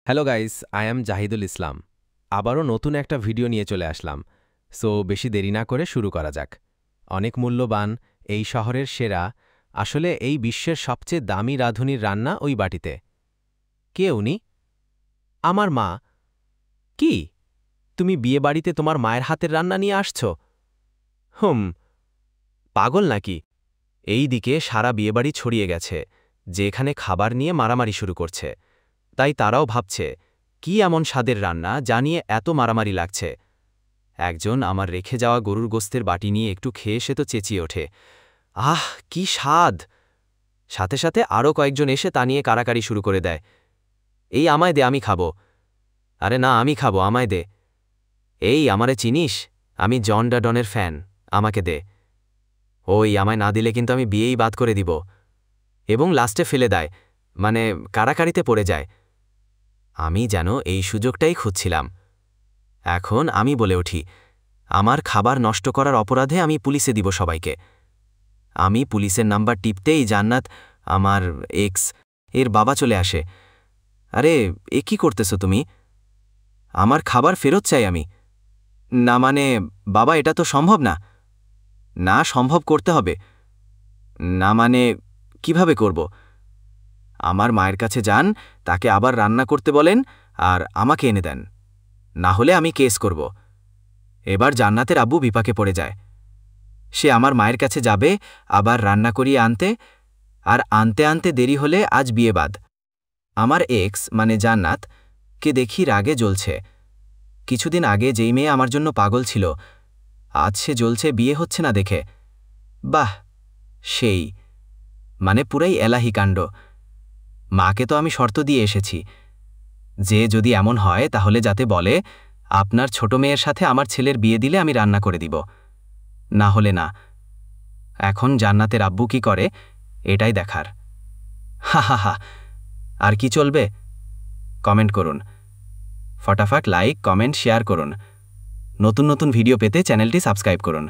Hello guys, I am Zahidul Islam. আবারও নতুন একটা ভিডিও নিয়ে চলে আসলাম। সো বেশি দেরি না করে শুরু করা যাক। অনেক মূল্যবান, এই শহরের সেরা, আসলে এই বিশ্বের সবচেয়ে দামি রাঁধুনির রান্না ওই বাটিতে। কে উনি? আমার মা। কি? তুমি বিয়েবাড়িতে তোমার মায়ের হাতের রান্না নিয়ে আসছ? পাগল নাকি? এই দিকে সারা বিয়েবাড়ি ছড়িয়ে গেছে যে এখানে খাবার নিয়ে মারামারি শুরু করছে। তাই তারাও ভাবছে, কি এমন স্বাদের রান্না যা নিয়ে এত মারামারি লাগছে। একজন আমার রেখে যাওয়া গরুর গোস্তের বাটি নিয়ে একটু খেয়ে সে তো চেঁচিয়ে ওঠে, আহ কি স্বাদ! সাথে সাথে আরও কয়েকজন এসে তা নিয়ে কারাকারি শুরু করে দেয়। এই আমায় দে, আমি খাবো। আরে না, আমি খাবো, আমায় দে। এই আমারে চিনিস? আমি জন ডাডনের ফ্যান, আমাকে দে। ওই আমায় না দিলে কিন্তু আমি বিয়েই বাদ করে দিব। এবং লাস্টে ফেলে দেয়, মানে কারাকারিতে পড়ে যায়। আমি যেন এই সুযোগটাই খুঁজছিলাম। এখন আমি বলে উঠি, আমার খাবার নষ্ট করার অপরাধে আমি পুলিশে দিব সবাইকে। আমি পুলিশের নাম্বার টিপতেই জান্নাত, আমার এক্স, এর বাবা চলে আসে। আরে এ কি করতেছো তুমি? আমার খাবার ফেরত চাই আমি। না মানে বাবা, এটা তো সম্ভব না। না, সম্ভব করতে হবে। না মানে কিভাবে করব? আমার মায়ের কাছে যান, তাকে আবার রান্না করতে বলেন আর আমাকে এনে দেন, না হলে আমি কেস করব। এবার জান্নাতের আব্বু বিপাকে পড়ে যায়। সে আমার মায়ের কাছে যাবে, আবার রান্না করিয়ে আনতে, আর আনতে আনতে দেরি হলে আজ বিয়ে বাদ। আমার এক্স মানে জান্নাত কে দেখি রাগে জ্বলছে। কিছুদিন আগে যেই মেয়ে আমার জন্য পাগল ছিল, আজ সে জ্বলছে বিয়ে হচ্ছে না দেখে। বাহ, সেই মানে পুরাই এলাহি কাণ্ড। মাকে তো আমি শর্ত দিয়ে এসেছি যে যদি এমন হয় তাহলে যাতে বলে আপনার ছোট মেয়ের সাথে আমার ছেলের বিয়ে দিলে আমি রান্না করে দিব, না হলে না। এখন জান্নাতের আব্বু কি করে এটাই দেখার। হা হা হা। আর কি চলবে? কমেন্ট করুন, ফটাফট লাইক, কমেন্ট, শেয়ার করুন। নতুন নতুন ভিডিও পেতে চ্যানেলটি সাবস্ক্রাইব করুন।